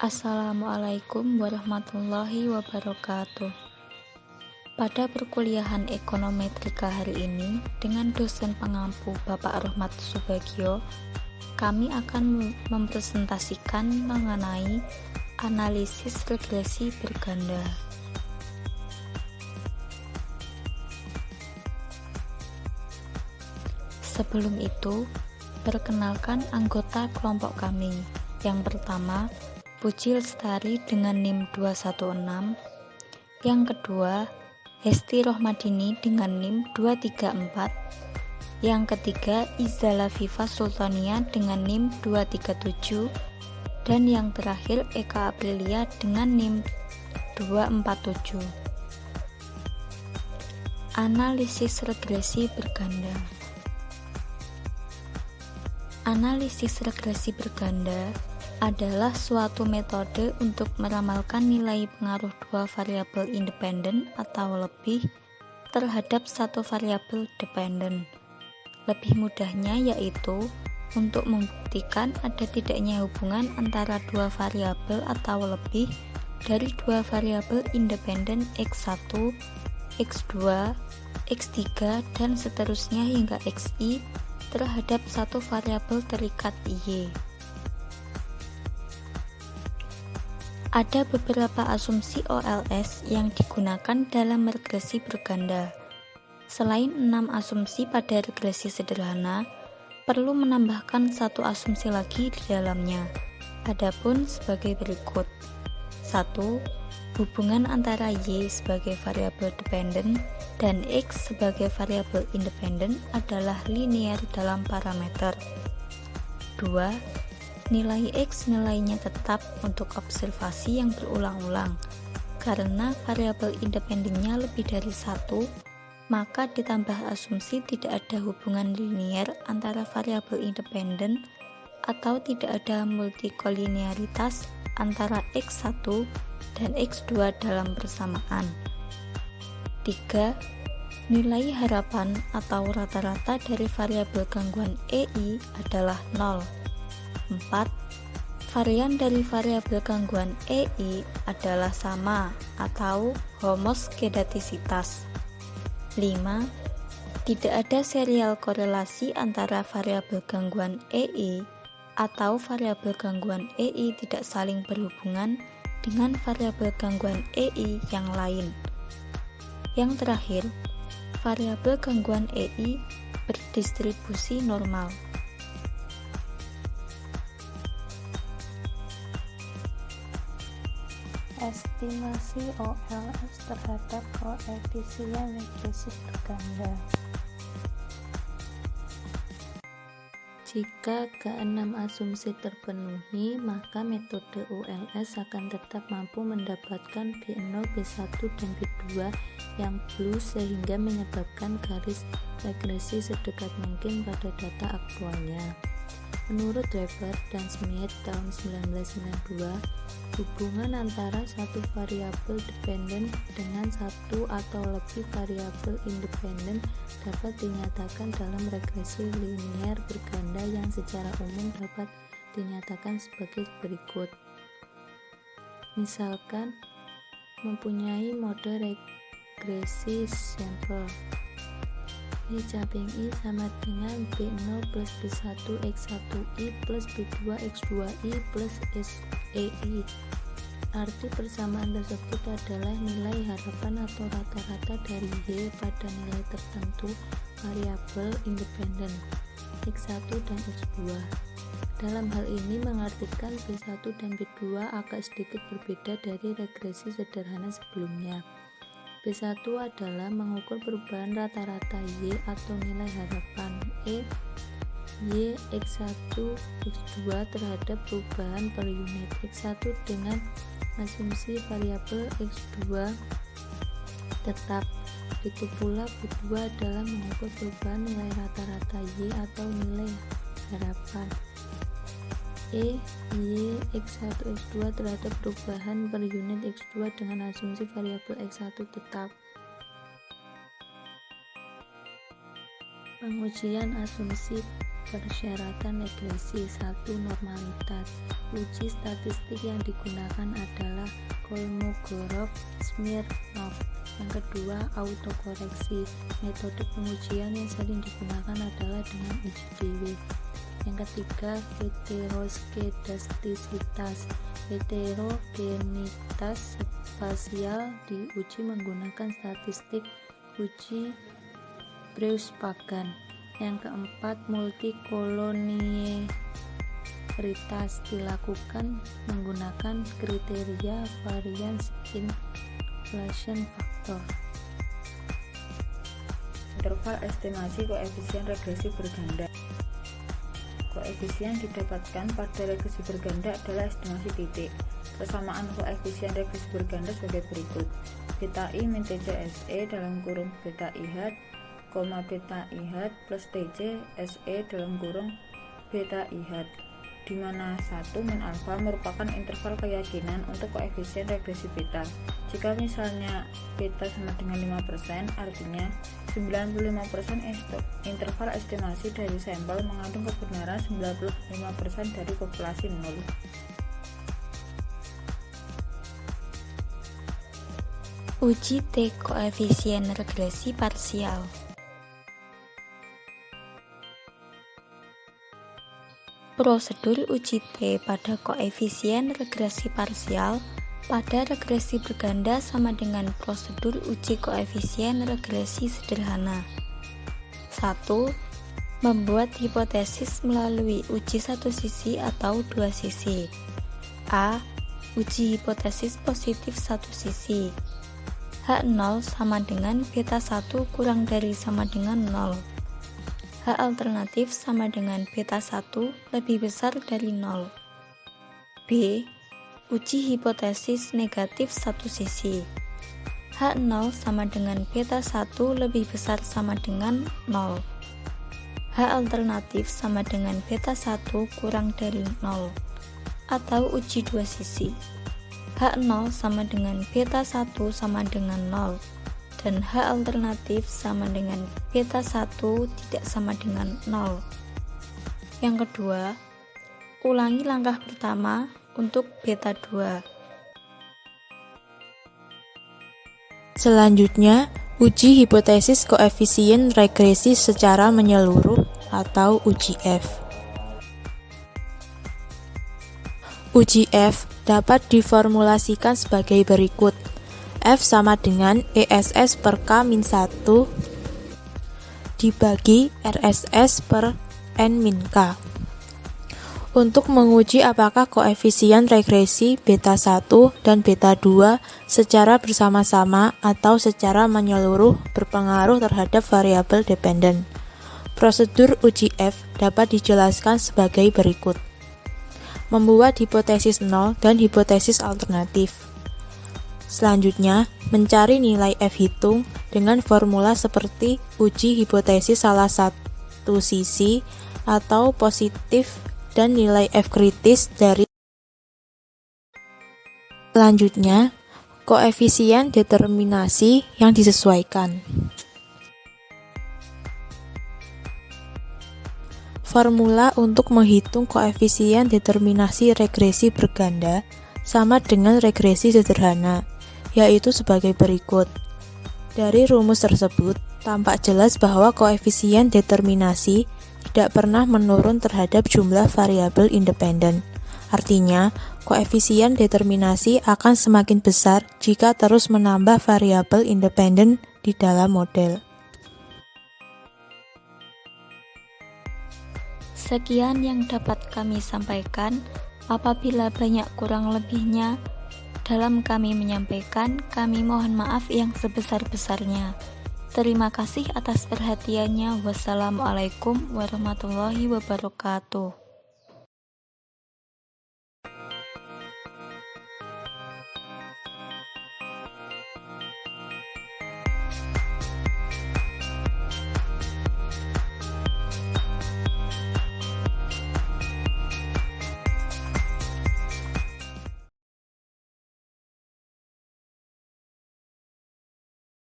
Assalamualaikum warahmatullahi wabarakatuh. Pada perkuliahan ekonometrika hari ini, dengan dosen pengampu Bapak Rohmat Subagio, kami akan mempresentasikan mengenai analisis regresi berganda. Sebelum itu, perkenalkan anggota kelompok kami. Yang pertama, Puji Lestari dengan NIM 216. Yang kedua, Hesti Rohmadini dengan NIM 234. Yang ketiga, Iza Lafifa Sultania dengan NIM 237. Dan yang terakhir, Eka Aprilia dengan NIM 247. Analisis regresi berganda. Analisis regresi berganda adalah suatu metode untuk meramalkan nilai pengaruh dua variabel independen atau lebih terhadap satu variabel dependen. Lebih mudahnya yaitu untuk membuktikan ada tidaknya hubungan antara dua variabel atau lebih dari dua variabel independen X1, X2, X3, dan seterusnya hingga Xi terhadap satu variabel terikat Y. Ada beberapa asumsi OLS yang digunakan dalam regresi berganda. Selain 6 asumsi pada regresi sederhana, perlu menambahkan satu asumsi lagi di dalamnya. Adapun sebagai berikut. 1. Hubungan antara Y sebagai variabel dependen dan X sebagai variabel independen adalah linear dalam parameter. 2. Nilai X nilainya tetap untuk observasi yang berulang-ulang. Karena variabel independennya lebih dari satu, maka ditambah asumsi tidak ada hubungan linear antara variabel independen atau tidak ada multikolinearitas antara X1 dan X2 dalam persamaan. 3. Nilai harapan atau rata-rata dari variabel gangguan EI adalah 0. 4. Varian dari variabel gangguan EI adalah sama atau homoskedastisitas. 5. Tidak ada serial korelasi antara variabel gangguan EI atau variabel gangguan EI tidak saling berhubungan dengan variabel gangguan EI yang lain. Yang terakhir, variabel gangguan EI berdistribusi normal. Estimasi OLS terhadap koefisien regresi berganda. Jika keenam asumsi terpenuhi, maka metode OLS akan tetap mampu mendapatkan B0, B1, dan B2 yang plus sehingga menyebabkan garis regresi sedekat mungkin pada data aktualnya. Menurut Draper dan Smith tahun 1992, hubungan antara satu variabel dependen dengan satu atau lebih variabel independen dapat dinyatakan dalam regresi linear berganda yang secara umum dapat dinyatakan sebagai berikut. Misalkan, mempunyai mode regresi sampel I capping I sama dengan B0 plus B1 X1I plus B2 X2I plus SEI. Arti persamaan tersebut adalah nilai harapan atau rata-rata dari Y pada nilai tertentu variabel independen X1 dan X2. Dalam hal ini mengartikan B1 dan B2 agak sedikit berbeda dari regresi sederhana sebelumnya. B1 adalah mengukur perubahan rata-rata Y atau nilai harapan Y X1 X2 terhadap perubahan per unit X1 dengan asumsi variabel X2 tetap. Begitu pula B2 adalah mengukur perubahan nilai rata-rata Y atau nilai harapan Y X1 X2 terhadap perubahan per unit X2 dengan asumsi variabel X1 tetap. Pengujian asumsi persyaratan regresi. 1. Normalitas. Uji statistik yang digunakan adalah Kolmogorov-Smirnov. Yang kedua, autokoreksi. Metode pengujian yang sering digunakan adalah dengan uji Dewey. Yang ketiga, heteroskedastisitas. Heterogenitas spasial diuji menggunakan statistik uji Breuss-Pagan. Yang keempat, multikolonialitas dilakukan menggunakan kriteria variance inflation factor. Interval estimasi koefisien regresi berganda. Koefisien didapatkan pada regresi berganda adalah estimasi titik. Persamaan koefisien regresi berganda sebagai berikut: beta I min TC SE dalam kurung beta I hat, beta I hat plus TC SE dalam kurung beta I hat, di mana 1 min alfa merupakan interval keyakinan untuk koefisien regresi beta. Jika misalnya beta sama dengan 5%, artinya 95% interval estimasi dari sampel mengandung kebenaran 95% dari populasi nol. Uji T koefisien regresi parsial. Prosedur uji T pada koefisien regresi parsial pada regresi berganda sama dengan prosedur uji koefisien regresi sederhana. 1. Membuat hipotesis melalui uji satu sisi atau dua sisi. A. Uji hipotesis positif satu sisi. H0 sama dengan beta 1 kurang dari sama dengan 0. H alternatif sama dengan beta 1 lebih besar dari 0. B. Uji hipotesis negatif satu sisi. H0 sama dengan beta 1 lebih besar sama dengan 0. H alternatif sama dengan beta 1 kurang dari 0. Atau uji dua sisi. H0 sama dengan beta 1 sama dengan 0 dan H alternatif sama dengan beta 1 tidak sama dengan 0. Yang kedua, ulangi langkah pertama untuk beta 2. Selanjutnya, uji hipotesis koefisien regresi secara menyeluruh atau uji F. Uji F dapat diformulasikan sebagai berikut. F sama dengan ESS per K-1 dibagi RSS per N-K. Untuk menguji apakah koefisien regresi beta 1 dan beta 2 secara bersama-sama atau secara menyeluruh berpengaruh terhadap variabel dependen. Prosedur uji F dapat dijelaskan sebagai berikut. Membuat hipotesis 0 dan hipotesis alternatif. Selanjutnya, mencari nilai F hitung dengan formula seperti uji hipotesis salah satu sisi atau positif dan nilai F kritis dari. Selanjutnya, koefisien determinasi yang disesuaikan. Formula untuk menghitung koefisien determinasi regresi berganda sama dengan regresi sederhana, yaitu sebagai berikut. Dari rumus tersebut, tampak jelas bahwa koefisien determinasi tidak pernah menurun terhadap jumlah variabel independen. Artinya, koefisien determinasi akan semakin besar jika terus menambah variabel independen di dalam model. Sekian yang dapat kami sampaikan. Apabila banyak kurang lebihnya dalam kami menyampaikan, kami mohon maaf yang sebesar-besarnya. Terima kasih atas perhatiannya. Wassalamualaikum warahmatullahi wabarakatuh.